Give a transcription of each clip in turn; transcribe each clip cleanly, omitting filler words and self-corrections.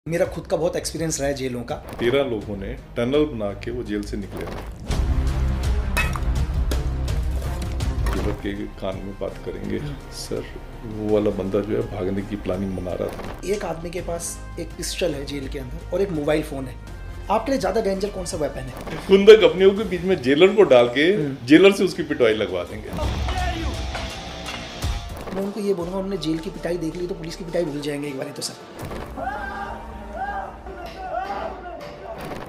मेरा खुद का बहुत एक्सपीरियंस रहा है जेलों का। 13 लोगों ने टनल बना के वो जेल से निकले थे। जेलर के कान में बात करेंगे, सर वो वाला बंदा जो है भागने की प्लानिंग बना रहा था। एक आदमी के पास एक पिस्टल है जेल के अंदर और एक मोबाइल फोन है। आपके लिए ज्यादा डेंजर कौन सा वेपन है? खुंदा कंपनियों के बीच में जेलर को डाल के जेलर से उसकी पिटवाई लगवा देंगे। मैं उनको ये बोलूँगा, उन्होंने जेल की पिटाई देख ली तो पुलिस की पिटाई भूल जाएंगे एक बार तो सर।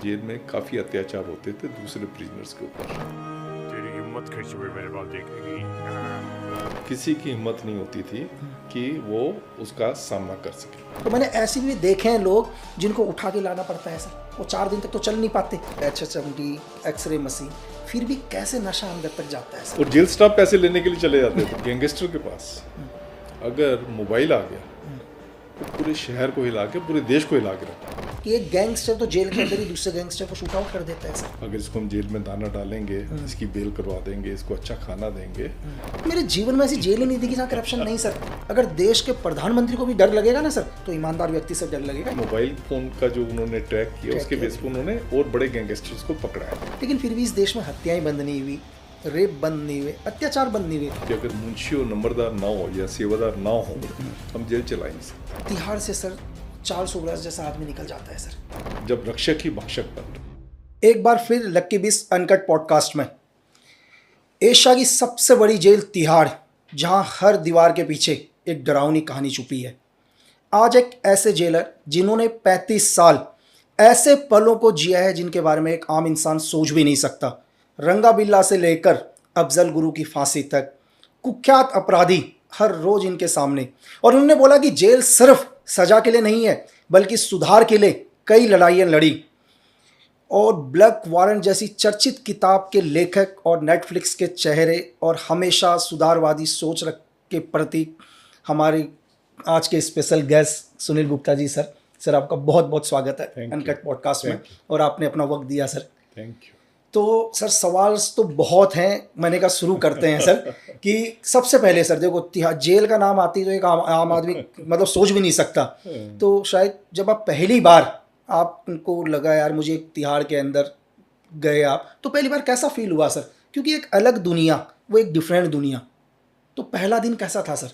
जेल में काफी अत्याचार होते थे दूसरे प्रिजनर्स के ऊपर। तेरी हिम्मत कैसी हुई मेरे पास देखने की? किसी की हिम्मत नहीं होती थी कि वो उसका सामना कर सके। तो मैंने ऐसे भी देखे हैं लोग जिनको उठा के लाना पड़ता है सर, वो 4 दिन तक तो चल नहीं पाते। HHMD, एक्सरे मशीन, फिर भी कैसे नशा अंदर तक जाता है सर। और जेल स्टाफ पैसे लेने के लिए चले जाते थे। गैंगस्टर के पास अगर मोबाइल आ गया तो पूरे शहर को हिला के, पूरे देश को हिला के रखा। कि एक गैंगस्टर तो जेल के अंदर ही दूसरे गैंगस्टर को शूट आउट कर देता है सर। अगर इसको हम जेल में दाना डालेंगे, इसकी बेल करवा देंगे, इसको अच्छा खाना देंगे। मेरे जीवन में ऐसी जेल ही नहीं थी कि जहाँ करप्शन नहीं सर। अगर देश के प्रधानमंत्री को भी डर लगेगा ना सर, तो ईमानदार व्यक्ति से डर लगेगा। मोबाइल फोन का जो उन्होंने ट्रैक किया उसके बेस पर उन्होंने और बड़े गैंगस्टर्स को पकड़ा है। लेकिन फिर भी इस देश में हत्याएं बंद नहीं हुई, रेप बंद नहीं हुए, अत्याचार बंद नहीं हुए। कि अगर मुंशी और नंबरदार ना हो या सेवादार ना हो, हम जेल चला नहीं सकते। तिहाड़ से सर चार्ल्स सोबरास जैसा आदमी निकल जाता है सर। जब रक्षक ही भक्षक बन रहे। एक बार फिर लक्की बीस अनकट पॉडकास्ट में, एशिया की सबसे बड़ी जेल तिहाड़, जहां हर दीवार के पीछे एक डरावनी कहानी छुपी है। आज एक ऐसे जेलर जिन्होंने 35 साल ऐसे पलों को जिया है जिनके बारे में एक आम इंसान सोच भी नहीं सकता। रंगा बिल्ला से लेकर अफजल गुरु की फांसी तक कुख्यात अपराधी हर रोज इनके सामने, और उन्होंने बोला कि जेल सिर्फ सजा के लिए नहीं है बल्कि सुधार के लिए कई लड़ाइयाँ लड़ी। और ब्लैक वारंट जैसी चर्चित किताब के लेखक और नेटफ्लिक्स के चेहरे और हमेशा सुधारवादी सोच के प्रतीक हमारे आज के special guest Sunil Gupta ji. Sir आपका बहुत बहुत स्वागत है अनकट पॉडकास्ट में, और आपने अपना वक्त दिया सर। Thank you. तो सर सवाल तो बहुत हैं, मैंने कहा शुरू करते हैं सर। कि सबसे पहले सर देखो, जेल का नाम आती तो एक आम आदमी मतलब सोच भी नहीं सकता। तो शायद जब आप पहली बार आपको लगा यार मुझे तिहाड़ के अंदर गए आप, तो पहली बार कैसा फील हुआ सर? क्योंकि एक अलग दुनिया, वो एक डिफरेंट दुनिया। तो पहला दिन कैसा था सर?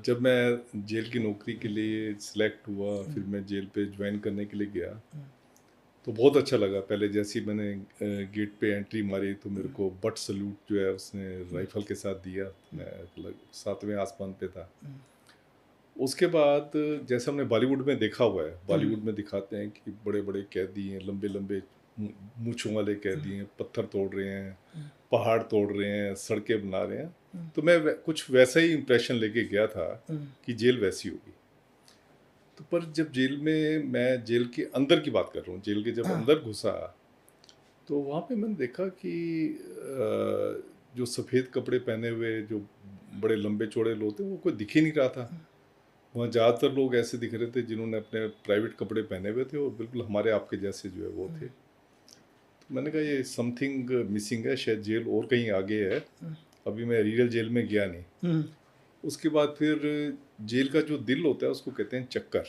जब मैं जेल की नौकरी के लिए सिलेक्ट हुआ, फिर मैं जेल पे ज्वाइन करने के लिए गया, तो बहुत अच्छा लगा। पहले जैसे ही मैंने गेट पे एंट्री मारी तो मेरे को बट सल्यूट जो है उसने राइफल के साथ दिया। मैं 7वें आसमान पे था। उसके बाद जैसे हमने बॉलीवुड में देखा हुआ है, बॉलीवुड में दिखाते हैं कि बड़े बड़े कैदी हैं, लंबे लंबे मूंछों वाले कैदी हैं, पत्थर तोड़ रहे हैं, पहाड़ तोड़ रहे हैं, सड़कें बना रहे हैं। तो मैं कुछ वैसा ही इम्प्रेशन लेके गया था कि जेल वैसी होगी। तो पर जब जेल में, मैं जेल के अंदर की बात कर रहा हूँ, जेल के जब अंदर घुसा तो वहाँ पे मैंने देखा कि जो सफ़ेद कपड़े पहने हुए जो बड़े लंबे चौड़े लोग थे वो कोई दिख ही नहीं रहा था। वहाँ ज़्यादातर लोग ऐसे दिख रहे थे जिन्होंने अपने प्राइवेट कपड़े पहने हुए थे और बिल्कुल हमारे आपके जैसे जो है वो थे। तो मैंने कहा ये समथिंग मिसिंग है, शायद जेल और कहीं आगे है। अभी मैं रियल जेल में गया नहीं। उसके बाद फिर जेल का जो दिल होता है उसको कहते हैं चक्कर,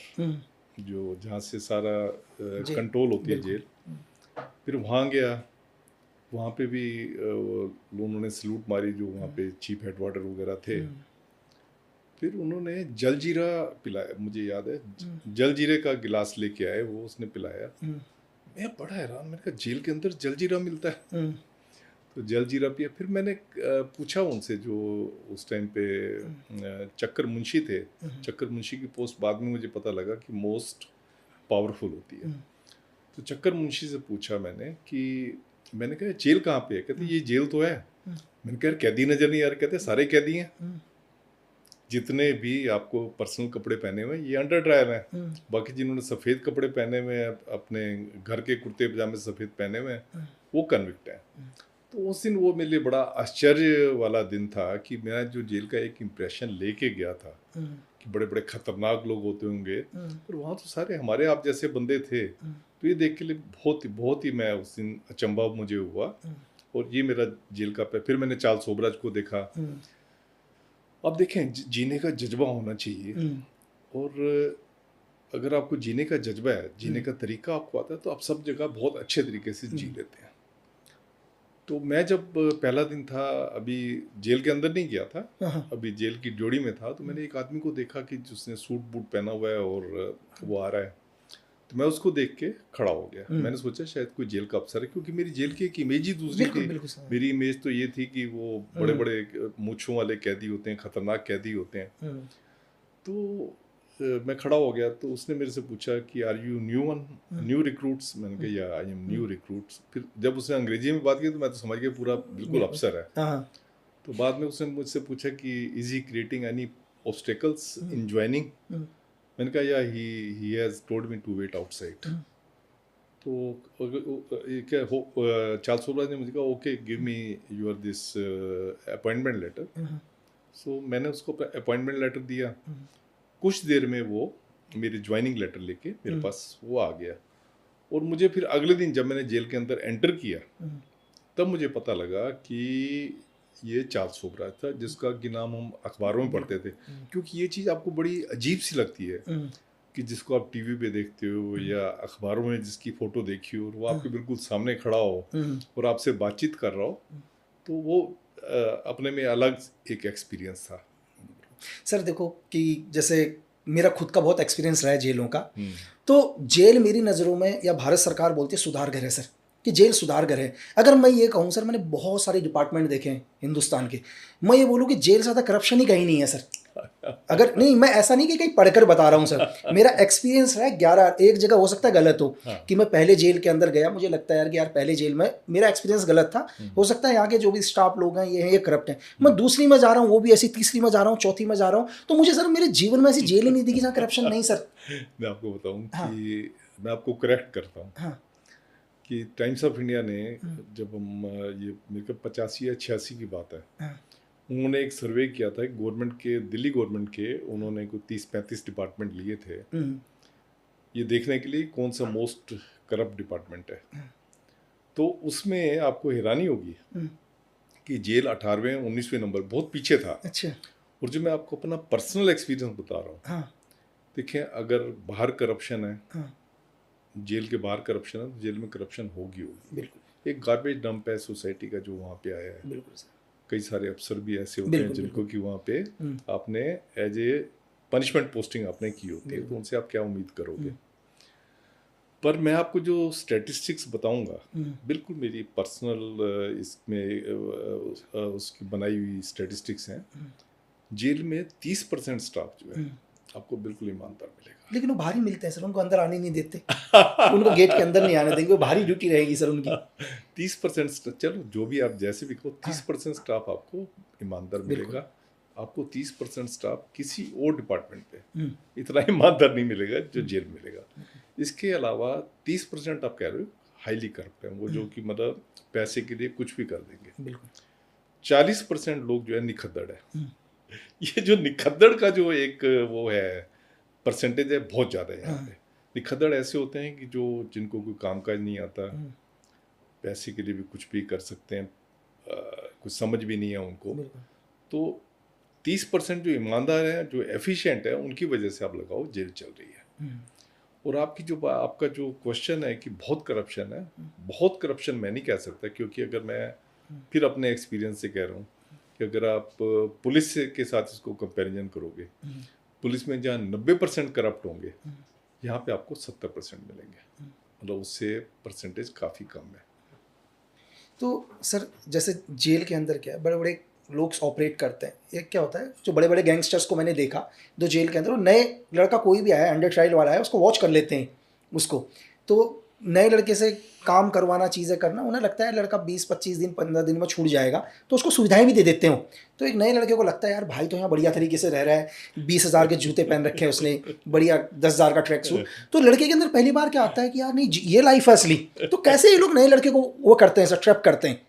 जो जहाँ से सारा कंट्रोल होती है जेल। फिर वहाँ गया, वहाँ पे भी उन्होंने सल्यूट मारी जो वहाँ पे चीफ हेडवार्टर वगैरह थे। फिर उन्होंने जलजीरा पिलाया, मुझे याद है जलजीरे का गिलास लेके आए, वो उसने पिलाया। मैं बड़ा हैरान, मैंने कहा जेल के अंदर जलजीरा मिलता है। तो जलजीरा पिया। फिर मैंने पूछा उनसे, जो उस टाइम पे चक्कर मुंशी थे, चक्कर मुंशी की पोस्ट बाद में मुझे पता लगा कि मोस्ट पावरफुल होती है। तो चक्कर मुंशी से पूछा मैंने कहा जेल कहाँ पे है? कहते ये जेल तो है। मैंने कहा कैदी नजर नहीं आ रहे? कहते सारे कैदी हैं, जितने भी आपको पर्सनल कपड़े पहने हुए ये अंडर ट्रायल हैं, बाकी जिन्होंने सफ़ेद कपड़े पहने हुए हैं, अपने घर के कुर्ते पजामे सफ़ेद पहने हुए हैं, वो कन्विक्ट हैं। तो उस दिन वो मेरे लिए बड़ा आश्चर्य वाला दिन था कि मैं जो जेल का एक इम्प्रेशन लेके गया था कि बड़े बड़े खतरनाक लोग होते होंगे, पर वहाँ तो सारे हमारे आप जैसे बंदे थे। तो ये देख के लिए बहुत ही मैं उस दिन अचंभा मुझे हुआ। और ये मेरा जेल का फिर मैंने चार्ल्स सोबराज को देखा। अब देखें जीने का जज्बा होना चाहिए। और अगर आपको जीने का जज्बा है, जीने का तरीका आपको आता है, तो आप सब जगह बहुत अच्छे तरीके से जी लेते हैं। तो मैं जब पहला दिन था, अभी जेल के अंदर नहीं गया था, हाँ, अभी जेल की ड्योढ़ी में था, तो मैंने एक आदमी को देखा कि जिसने सूट बूट पहना हुआ है और वो आ रहा है। तो मैं उसको देख के खड़ा हो गया। मैंने सोचा शायद कोई जेल का अफसर है, क्योंकि मेरी जेल की एक इमेज ही दूसरी बिल्कुल थी। बिल्कुल सर। मेरी इमेज तो ये थी कि वो बड़े बड़े मूंछों वाले कैदी होते हैं, खतरनाक कैदी होते हैं। तो मैं खड़ा हो गया, तो उसने मेरे से पूछा कि आर यू न्यू रिक्रूट्स? मैंने कहा या आई एम न्यू रिक्रूट्स। फिर जब उसने अंग्रेजी में बात की तो मैं तो समझ गया पूरा बिल्कुल अफसर है। हाँ, तो बाद में उसने मुझसे पूछा कि is he creating any obstacles in joining? मैंने कहा yeah he has told me to wait outside. तो ये क्या हो, चार्ल्स सोबराज ने मुझे कहा okay give me your this appointment letter. So मैंने उसको अपॉइंटमेंट लेटर दिया। कुछ देर में वो मेरी ज्वाइनिंग लेटर लेके मेरे पास वो आ गया। और मुझे फिर अगले दिन जब मैंने जेल के अंदर एंटर किया, तब मुझे पता लगा कि ये चार्ल्स सोबराज था, जिसका कि नाम हम अखबारों में पढ़ते थे। क्योंकि ये चीज़ आपको बड़ी अजीब सी लगती है कि जिसको आप टीवी पे देखते हो या अखबारों में जिसकी फ़ोटो देखी हो और वो आपके बिल्कुल सामने खड़ा हो और आपसे बातचीत कर रहा हो, तो वो अपने में अलग एक एक्सपीरियंस था। सर देखो कि जैसे मेरा खुद का बहुत एक्सपीरियंस रहा है जेलों का, तो जेल मेरी नज़रों में, या भारत सरकार बोलती है सुधार घर है सर, कि जेल सुधार घर है। अगर मैं ये कहूँ सर, मैंने बहुत सारे डिपार्टमेंट देखे हैं हिंदुस्तान के, मैं ये बोलूँ कि जेल से ज़्यादा करप्शन ही कहीं नहीं है सर। अगर नहीं, मैं ऐसा नहीं कि कहीं पढ़कर बता रहा हूँ सर, मेरा एक्सपीरियंस है 11, एक जगह हो सकता है गलत हो, कि मैं पहले जेल के अंदर गया, मुझे लगता है यार कि यार पहले जेल में मेरा एक्सपीरियंस गलत था, हो सकता है यहाँ के जो भी स्टाफ लोग हैं ये करप्ट हैं। मैं दूसरी में जा रहा हूँ, वो भी ऐसी, तीसरी में जा रहा हूँ, चौथी में जा रहा हूँ, तो मुझे सर मेरे जीवन में ऐसी जेल ही नहीं दिखी जहाँ करप्शन नहीं सर। मैं आपको बताऊँ कि मैं आपको करेक्ट करता हूँ कि टाइम्स ऑफ इंडिया ने जब हम ये मेरे को 85 या 86 की बात है, उन्होंने एक सर्वे किया था गवर्नमेंट के, दिल्ली गवर्नमेंट के, उन्होंने कोई 30-35 डिपार्टमेंट लिए थे ये देखने के लिए कौन सा मोस्ट करप्ट डिपार्टमेंट है। तो उसमें आपको हैरानी होगी कि जेल 18वें 19वें नंबर, बहुत पीछे था। अच्छा। और जो मैं आपको अपना पर्सनल एक्सपीरियंस बता रहा हूँ, देखें अगर बाहर करप्शन है, जेल के बाहर करप्शन है, तो जेल में करप्शन होगी। बिल्कुल। एक गार्बेज डंप है सोसाइटी का जो वहाँ पे आया है। बिल्कुल सर। कई सारे अफसर भी ऐसे होते हैं जिनको कि वहाँ पे आपने एज ए पनिशमेंट पोस्टिंग आपने की होती है, तो उनसे आप क्या उम्मीद करोगे। पर मैं आपको जो स्टैटिस्टिक्स बताऊंगा, बिल्कुल मेरी पर्सनल इसमें उसकी बनाई हुई स्टैटिस्टिक्स हैं। जेल में 30% स्टाफ जो है आपको बिल्कुल ईमानदार मिलेगा। लेकिन वो भारी मिलते हैं सर, उनको अंदर आने नहीं देते, उनको गेट के अंदर नहीं आने देंगे, वो भारी ड्यूटी रहेगी सर उनकी। 30%, चलो जो भी आप जैसे भी कहो, 30% स्टाफ आपको ईमानदार मिलेगा। आपको 30% स्टाफ किसी और डिपार्टमेंट पे इतना ईमानदार नहीं मिलेगा जो जेल में मिलेगा। इसके अलावा 30% आप कह रहे हो हाईली करप्ट हैं, वो जो कि मतलब पैसे के लिए कुछ भी कर देंगे। 40% लोग जो है निखद्दड़ है। ये जो निखद्दड़ का जो एक वो है परसेंटेज है, बहुत ज़्यादा है यहाँ पे। निखद्दड़ ऐसे होते हैं कि जो जिनको कोई कामकाज नहीं आता, पैसे के लिए भी कुछ भी कर सकते हैं, कुछ समझ भी नहीं है उनको। तो 30% जो ईमानदार है, जो एफिशिएंट है, उनकी वजह से आप लगाओ जेल चल रही है। और आपकी जो आपका जो क्वेश्चन है कि बहुत करप्शन है, बहुत करप्शन मैं नहीं कह सकता, क्योंकि अगर मैं फिर अपने एक्सपीरियंस से कह रहा हूँ कि अगर आप पुलिस के साथ इसको कंपैरिजन करोगे, पुलिस में जहाँ 90% करप्ट होंगे, यहाँ पे आपको 70% मिलेंगे। मतलब उससे परसेंटेज काफ़ी कम है। तो सर जैसे जेल के अंदर क्या है, बड़े बड़े लोग ऑपरेट करते हैं। एक क्या होता है, जो बड़े बड़े गैंगस्टर्स को मैंने देखा, जो जेल के अंदर, वो नए लड़का कोई भी आया, अंडर ट्रायल वाला है, उसको वॉच कर लेते हैं उसको। तो नए लड़के से काम करवाना, चीज़ें करना, उन्हें लगता है लड़का 20-25 दिन 15 दिन में छूट जाएगा, तो उसको सुविधाएं भी दे देते हो। तो एक नए लड़के को लगता है यार भाई तो यहाँ बढ़िया तरीके से रह रहा है, 20,000 के जूते पहन रखे हैं उसने, बढ़िया 10,000 का ट्रैक सूट। तो लड़के के अंदर पहली बार क्या आता है कि यार नहीं ये लाइफ है असली। तो कैसे ये लोग नए लड़के को वो करते हैं सर, ट्रैप करते हैं।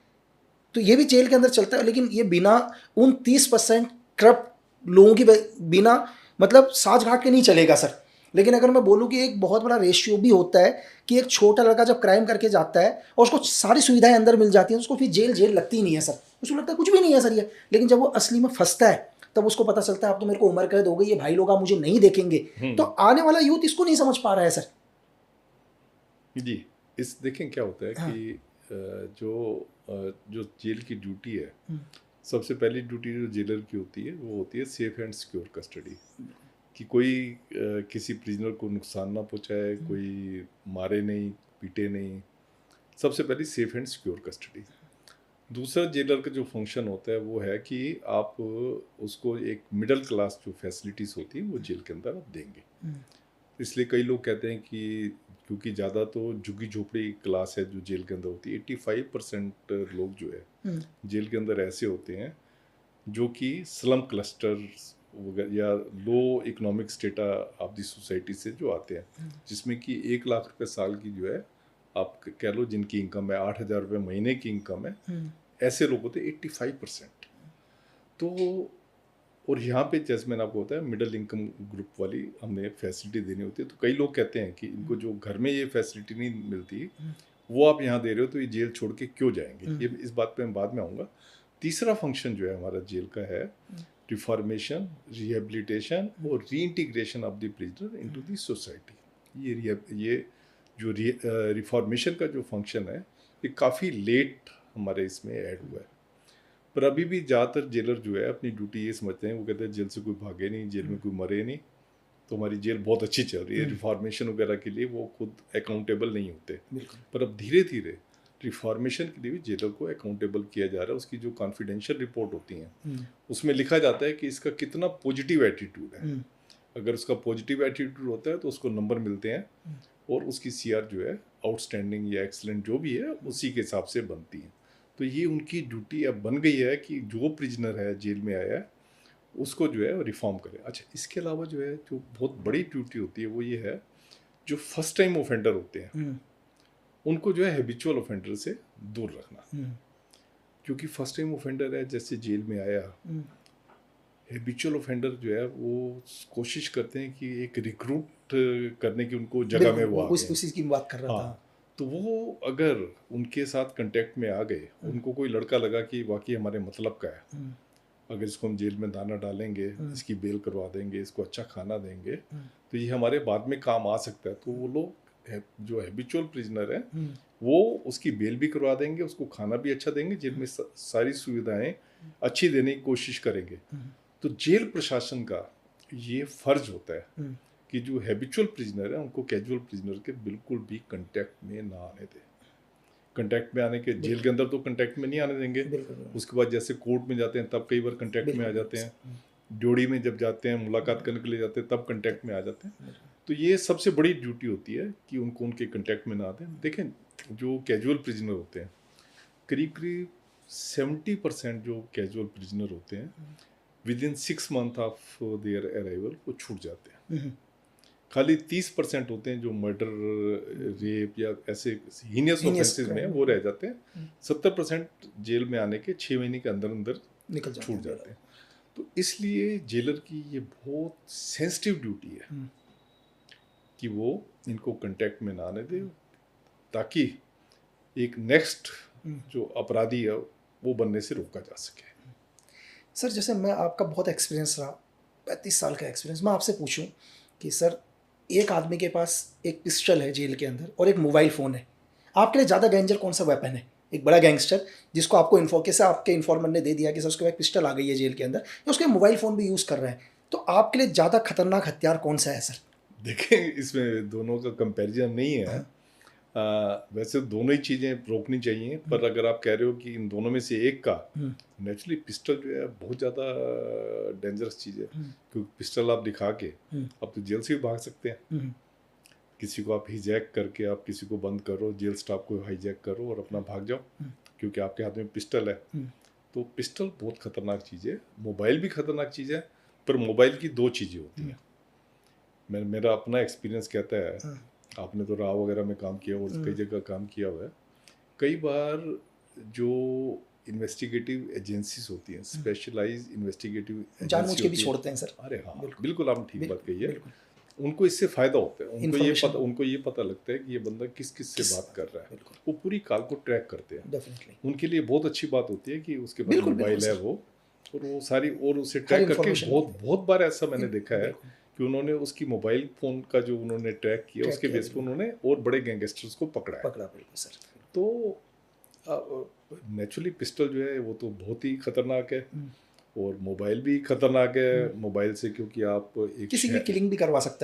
तो ये भी जेल के अंदर चलता है, लेकिन ये बिना उन 30% करप्ट लोगों की बिना मतलब साज घाट के नहीं चलेगा सर। लेकिन अगर मैं बोलूँ कि एक बहुत बड़ा रेशियो भी होता है कि एक छोटा लड़का जब क्राइम करके जाता है और उसको सारी सुविधाएं अंदर मिल जाती हैं, उसको फिर जेल लगती ही नहीं है सर, उसको लगता है कुछ भी नहीं है सर ये। लेकिन जब वो असली में फंसता है तब उसको पता चलता है अब तो मेरे को उम्र कैद हो गई है, भाई लोग आप मुझे नहीं देखेंगे। तो आने वाला यूथ इसको नहीं समझ पा रहा है सर। जी, इस देखें क्या होता है हाँ। कि जो जेल की ड्यूटी है, हम्म, सबसे पहली ड्यूटी जो जेलर की होती है वो होती है सेफ एंड सिक्योर कस्टडी, कि कोई किसी प्रिजनर को नुकसान ना पहुंचाए, कोई मारे नहीं, पीटे नहीं। सबसे पहली सेफ एंड सिक्योर कस्टडी। दूसरा जेलर का जो फंक्शन होता है वो है कि आप उसको एक मिडिल क्लास जो फैसिलिटीज़ होती है वो जेल के अंदर आप देंगे। इसलिए कई लोग कहते हैं कि क्योंकि ज़्यादा तो झुग्गी झोपड़ी क्लास है जो जेल के अंदर होती है, 85% लोग जो है जेल के अंदर ऐसे होते हैं जो कि स्लम क्लस्टर या low economic strata of the society से जो आते हैं, जिसमें कि 1 लाख रुपए साल की जो है आप कह लो जिनकी इनकम है, 8,000 रुपये महीने की इनकम है, ऐसे लोग होते हैं 85%। तो और यहाँ पे जैसे मैंने आपको बताया मिडिल इनकम ग्रुप वाली हमने फैसिलिटी देनी होती है। तो कई लोग कहते हैं कि इनको जो घर में ये फैसिलिटी नहीं मिलती वो आप यहाँ दे रहे हो तो ये जेल छोड़ के क्यों जाएंगे, ये इस बात पे मैं बाद में आऊँगा। तीसरा फंक्शन जो है हमारा जेल का है रिफॉर्मेशन, रिहेबिलिटेशन और reintegration of the prisoner into the society. ये जो रिफॉर्मेशन का जो फंक्शन है ये काफ़ी लेट हमारे इसमें ऐड हुआ है, पर अभी भी ज़्यादातर जेलर जो है अपनी ड्यूटी ये समझते हैं, वो कहते हैं जेल से कोई भागे नहीं, जेल में कोई मरे नहीं, तो हमारी जेल बहुत अच्छी चल रही है। रिफॉर्मेशन वगैरह के लिए वो खुद अकाउंटेबल नहीं होते, पर अब धीरे धीरे रिफॉर्मेशन के लिए भी जेलर को अकाउंटेबल किया जा रहा है। उसकी जो कॉन्फिडेंशियल रिपोर्ट होती हैं उसमें लिखा जाता है कि इसका कितना पॉजिटिव एटीट्यूड है। अगर उसका पॉजिटिव एटीट्यूड होता है तो उसको नंबर मिलते हैं और उसकी सीआर जो है आउटस्टैंडिंग या एक्सीलेंट जो भी है उसी के हिसाब से बनती है। तो ये उनकी ड्यूटी अब बन गई है कि जो प्रिजनर है जेल में आया है उसको जो है रिफॉर्म करें। अच्छा, इसके अलावा जो है जो बहुत बड़ी ड्यूटी होती है वो ये है जो फर्स्ट टाइम ऑफेंडर होते हैं उनको जो है हैबिचुअल ऑफेंडर से दूर रखना, क्योंकि फर्स्ट टाइम ऑफेंडर है जैसे जेल में आया, हैबिचुअल ऑफेंडर जो है वो कोशिश करते हैं कि एक रिक्रूट करने की उनको जगह में वो उसी की बात कर रहा था। तो वो अगर उनके साथ कांटेक्ट में आ गए, उनको कोई लड़का लगा कि वाकई हमारे मतलब का है, अगर इसको हम जेल में दाना डालेंगे, इसकी बेल करवा देंगे, इसको अच्छा खाना देंगे तो ये हमारे बाद में काम आ सकता है, तो वो लोग जो हैबिचुअल प्रिजनर है वो उसकी बेल भी करवा देंगे, उसको खाना भी अच्छा देंगे, जेल में सारी सुविधाएं अच्छी देने की कोशिश करेंगे। तो जेल प्रशासन का ये फर्ज होता है कि जो हैबिचुअल प्रिजनर है उनको कैजुअल प्रिजनर के बिल्कुल भी कांटेक्ट में ना आने दें। कांटेक्ट में आने के जेल के अंदर तो कांटेक्ट में नहीं आने देंगे, उसके बाद जैसे कोर्ट में जाते हैं तब कई बार कांटेक्ट में आ जाते हैं, ड्यूटी में जब जाते हैं मुलाकात करने के लिए जाते हैं तब कांटेक्ट में आ जाते हैं। तो ये सबसे बड़ी ड्यूटी होती है कि उनको उनके कांटेक्ट में ना आते हैं। देखें जो कैजुअल प्रिजनर होते हैं करीब करीब 70% जो कैजुअल प्रिजनर होते हैं with in 6 month of their arrival वो छूट जाते हैं। खाली 30% होते हैं जो मर्डर, रेप या ऐसे हीनियस ऑफेंसेस में वो रह जाते हैं। 70% जेल में आने के 6 महीने के अंदर अंदर छूट जाते हैं। तो इसलिए जेलर की ये बहुत सेंसिटिव ड्यूटी है कि वो इनको कांटेक्ट में ना आने दे, ताकि एक नेक्स्ट जो अपराधी है वो बनने से रोका जा सके। सर जैसे मैं आपका बहुत एक्सपीरियंस रहा, 35 साल का एक्सपीरियंस, मैं आपसे पूछूं कि सर एक आदमी के पास एक पिस्टल है जेल के अंदर और एक मोबाइल फ़ोन है, आपके लिए ज़्यादा डेंजर कौन सा वेपन है? एक बड़ा गैंगस्टर जिसको आपको कैसे आपके इन्फॉर्मर ने दे दिया कि सर उसके पास पिस्टल आ गई है जेल के अंदर, या उसके मोबाइल फ़ोन भी यूज़ कर रहे हैं, तो आपके लिए ज़्यादा खतरनाक हथियार कौन सा है सर? देखें इसमें दोनों का कंपैरिजन नहीं है। वैसे दोनों ही चीज़ें रोकनी चाहिए, पर अगर आप कह रहे हो कि इन दोनों में से एक का, नेचुरली पिस्टल जो है बहुत ज़्यादा डेंजरस चीज़ है, क्योंकि पिस्टल आप दिखा के आप तो जेल से भी भाग सकते हैं। किसी को आप हाईजैक करके आप किसी को बंद करो, जेल स्टाफ को हाईजैक करो और अपना भाग जाओ, क्योंकि आपके हाथ में पिस्टल है। तो पिस्टल बहुत खतरनाक चीज़ है। मोबाइल भी खतरनाक चीज़ है, पर मोबाइल की 2 चीज़ें होती हैं। मेरा अपना एक्सपीरियंस कहता है, आपने तो राव वगैरह में काम किया और कई जगह काम किया हुआ है, कई बार जो इन्वेस्टिगेटिव एजेंसीज होती हैं, स्पेशलाइज इन्वेस्टिगेटिव जानबूझ के भी छोड़ते हैं सर। अरे हाँ, बिल्कुल आपने ठीक बात कही है। उनको इससे फ़ायदा होता है, उनको ये पता लगता है कि ये बंदा किस से बात कर रहा है, वो पूरी कॉल को ट्रैक करते हैं। उनके लिए बहुत अच्छी बात होती है कि उसके पास मोबाइल है वो, और वो सारी और उसे ट्रैक करके information बहुत बहुत बार ऐसा मैंने देखा है बिल्कुल। कि उन्होंने उसकी मोबाइल फ़ोन का जो उन्होंने ट्रैक किया ट्रैक उसके किया, बेस पे उन्होंने और बड़े गैंगस्टर्स को पकड़ा है। पकड़ा बिल्कुल सर। तो नेचुरली पिस्टल जो है वो तो बहुत ही खतरनाक है और मोबाइल भी खतरनाक है। मोबाइल से क्योंकि आप एक किसी की शहर किलिंग भी करवा सकता है